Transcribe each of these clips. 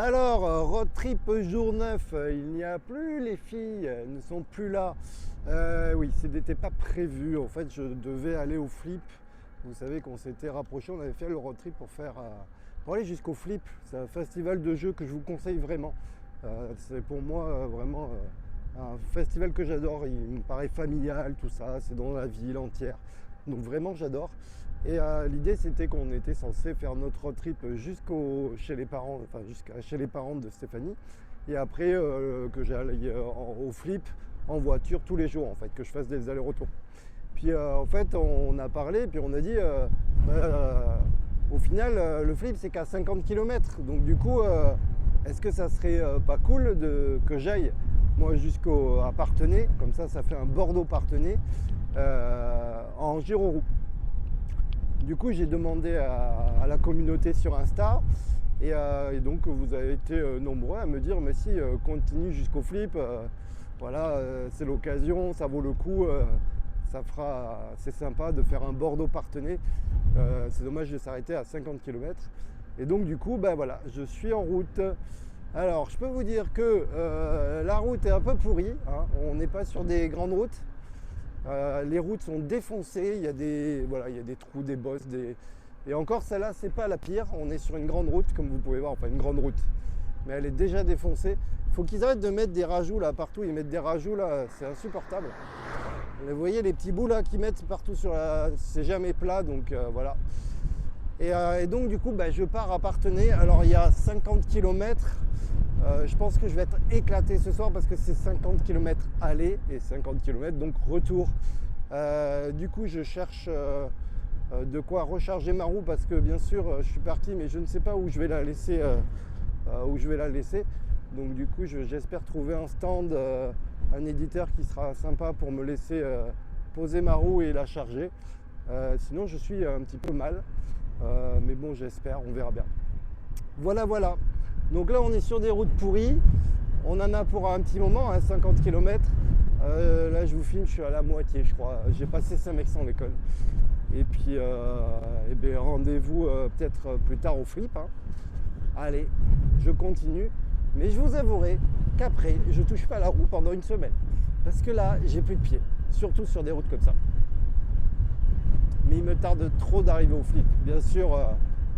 Alors, road trip jour 9, il n'y a plus, les filles ne sont plus là. Oui, ce n'était pas prévu. En fait, je devais aller au Flip. Vous savez qu'on s'était rapprochés, on avait fait le road trip pour aller jusqu'au Flip. C'est un festival de jeux que je vous conseille vraiment. C'est pour moi vraiment un festival que j'adore. Il me paraît familial, tout ça. C'est dans la ville entière. Donc vraiment, j'adore. Et l'idée, c'était qu'on était censé faire notre road trip chez les parents, enfin jusqu'à chez les parents de Stéphanie. Et après, que j'aille au Flip en voiture tous les jours, en fait, que je fasse des allers-retours. Puis en fait, on a parlé, puis on a dit, au final, le Flip, c'est qu'à 50 km. Donc du coup, est-ce que ça serait pas cool que j'aille, moi, jusqu'à Parthenay, comme ça fait un Bordeaux-Parthenay, en gyro-roue. Du coup, j'ai demandé à la communauté sur Insta et donc vous avez été nombreux à me dire mais si, continue jusqu'au Flip, voilà, c'est l'occasion, ça vaut le coup, c'est sympa de faire un Bordeaux-Parthenay, c'est dommage de s'arrêter à 50 km. Et donc du coup, ben voilà, je suis en route. Alors, je peux vous dire que la route est un peu pourrie, hein, on n'est pas sur des grandes routes. Les routes sont défoncées, il y a des trous, des bosses, et encore celle-là c'est pas la pire, on est sur une grande route comme vous pouvez voir, enfin une grande route, mais elle est déjà défoncée. Il faut qu'ils arrêtent de mettre des rajouts là partout, ils mettent des rajouts là, c'est insupportable. Vous voyez les petits bouts là qu'ils mettent partout c'est jamais plat, donc voilà. Et donc du coup je pars à Parthenay, alors il y a 50 km. Je pense que je vais être éclaté ce soir parce que c'est 50 km aller et 50 km donc retour. Du coup, je cherche de quoi recharger ma roue parce que bien sûr, je suis parti, mais je ne sais pas où je vais la laisser. Donc du coup, j'espère trouver un stand, un éditeur qui sera sympa pour me laisser poser ma roue et la charger. Sinon, je suis un petit peu mal, mais bon, j'espère, on verra bien. Voilà. Donc là, on est sur des routes pourries. On en a pour un petit moment, 50 km. Là, je vous filme, je suis à la moitié, je crois. J'ai passé Saint-Mexan l'école. Et puis, rendez-vous peut-être plus tard au Flip. Hein. Allez, je continue. Mais je vous avouerai qu'après, je ne touche pas la roue pendant une semaine. Parce que là, j'ai plus de pied. Surtout sur des routes comme ça. Mais il me tarde trop d'arriver au Flip. Bien sûr,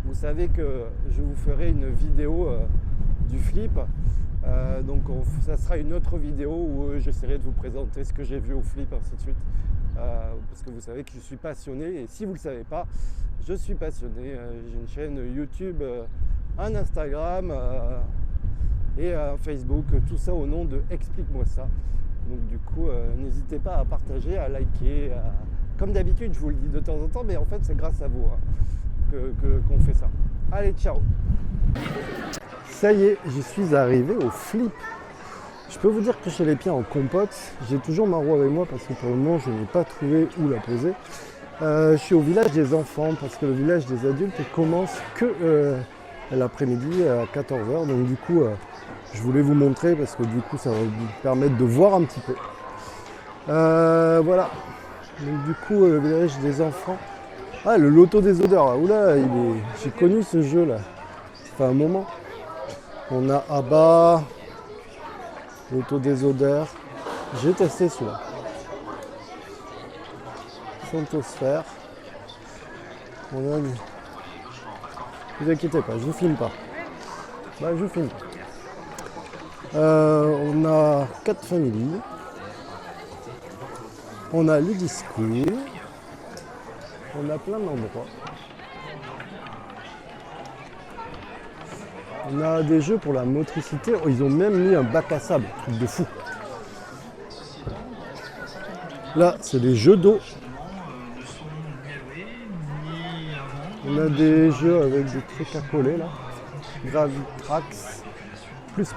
vous savez que je vous ferai une vidéo du Flip. Donc ça sera une autre vidéo où j'essaierai de vous présenter ce que j'ai vu au Flip, ainsi de suite. Parce que vous savez que je suis passionné. Et si vous ne le savez pas, je suis passionné. J'ai une chaîne YouTube, un Instagram et un Facebook. Tout ça au nom de Explique-moi ça. Donc du coup, n'hésitez pas à partager, à liker. Comme d'habitude, je vous le dis de temps en temps, mais en fait, c'est grâce à vous qu'on fait ça. Allez, ciao! Ça y est, je suis arrivé au Flip. Je peux vous dire que j'ai les pieds en compote. J'ai toujours ma roue avec moi parce que pour le moment, je n'ai pas trouvé où la poser. Je suis au village des enfants parce que le village des adultes commence que l'après-midi à 14h. Donc du coup, je voulais vous montrer parce que du coup, ça va vous permettre de voir un petit peu. Voilà. Donc du coup, le village des enfants. Ah, le loto des odeurs, là. Oula, j'ai connu ce jeu là. Ça fait un moment. On a Abba, loto des odeurs. J'ai testé celui-là. Santosphère. On a... Ne vous inquiétez pas, je vous filme pas. Je vous filme pas. On a 4 familles. On a le discours. On a plein d'endroits. On a des jeux pour la motricité. Oh, ils ont même mis un bac à sable, truc de fou. Là, c'est des jeux d'eau. On a des jeux avec des trucs à coller là. Gravitrax, plus.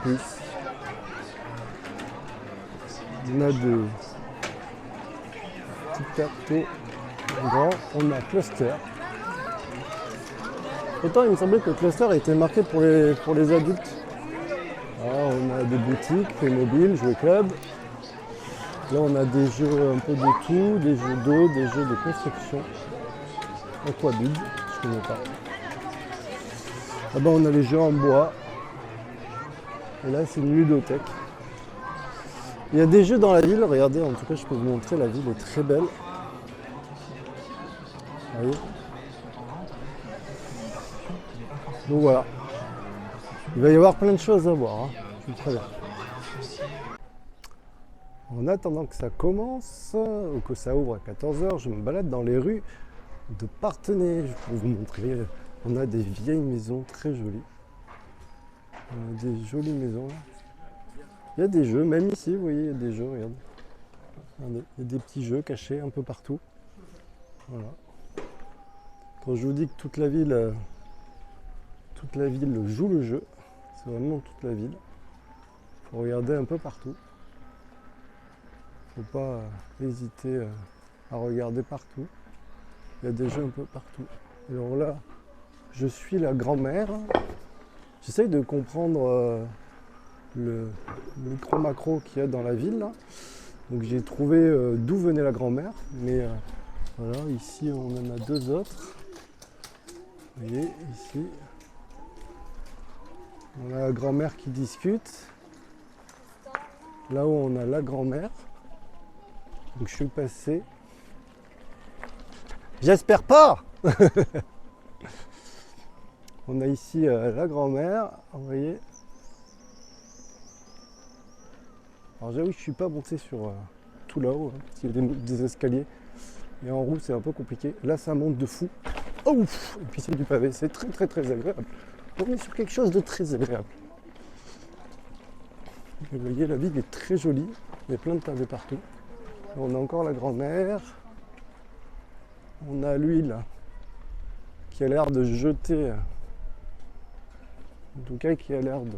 On a des tic-tac-toe grand. On a Cluster. Autant il me semblait que le Cluster était marqué pour les adultes. Alors, on a des boutiques, Playmobil, Jouet Club. Là on a des jeux un peu de tout, des jeux d'eau, des jeux de construction. Aquabid, je connais pas. Là-bas on a les jeux en bois. Et là, c'est une ludothèque. Il y a des jeux dans la ville. Regardez, en tout cas, je peux vous montrer. La ville est très belle. Vous voyez ? Donc voilà. Il va y avoir plein de choses à voir. Hein. Je suis très bien. En attendant que ça commence, ou que ça ouvre à 14h, je me balade dans les rues de Parthenay. Je peux vous montrer. On a des vieilles maisons très jolies. On a des jolies maisons. Il y a des jeux, même ici, vous voyez, il y a des jeux, regardez. Regardez, il y a des petits jeux cachés un peu partout. Voilà. Quand je vous dis que toute la ville joue le jeu, c'est vraiment toute la ville. Il faut regarder un peu partout. Il ne faut pas hésiter à regarder partout. Il y a des jeux un peu partout. Alors là, je suis la grand-mère. J'essaye de comprendre le micro-macro qu'il y a dans la ville. Là. Donc j'ai trouvé d'où venait la grand-mère. Mais voilà, ici on en a deux autres. Vous voyez, ici. On a la grand-mère qui discute. Là où on a la grand-mère. Donc je suis passé. J'espère pas. On a ici la grand-mère, vous voyez. Alors j'avoue que je ne suis pas monté sur tout là-haut, hein, parce qu'il y a des escaliers. Et en roue c'est un peu compliqué. Là ça monte de fou. Oh, ouf. Et puis c'est du pavé, c'est très très très agréable. On est sur quelque chose de très agréable. Vous voyez, la ville est très jolie. Il y a plein de pavés partout. On a encore la grand-mère. On a l'huile qui a l'air de jeter, en tout cas qui a l'air de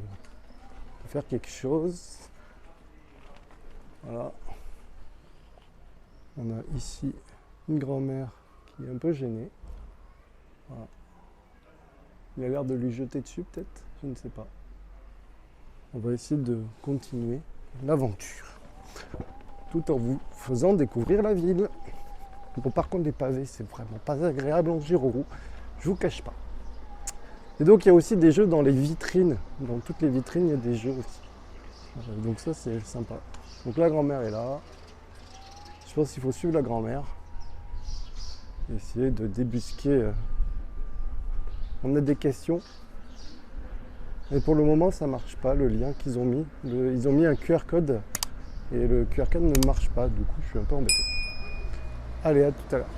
faire quelque chose. Voilà. On a ici une grand-mère qui est un peu gênée. Voilà. Il a l'air de lui jeter dessus peut-être, je ne sais pas. On va essayer de continuer l'aventure tout en vous faisant découvrir la ville. Bon, par contre, les pavés, c'est vraiment pas agréable en gyro, je vous cache pas. Et donc, il y a aussi des jeux dans les vitrines. Dans toutes les vitrines, il y a des jeux aussi. Donc ça, c'est sympa. Donc la grand-mère est là. Je pense qu'il faut suivre la grand-mère. Essayer de débusquer. On a des questions. Et pour le moment, ça marche pas, le lien qu'ils ont mis. Ils ont mis un QR code. Et le QR code ne marche pas. Du coup, je suis un peu embêté. Allez, à tout à l'heure.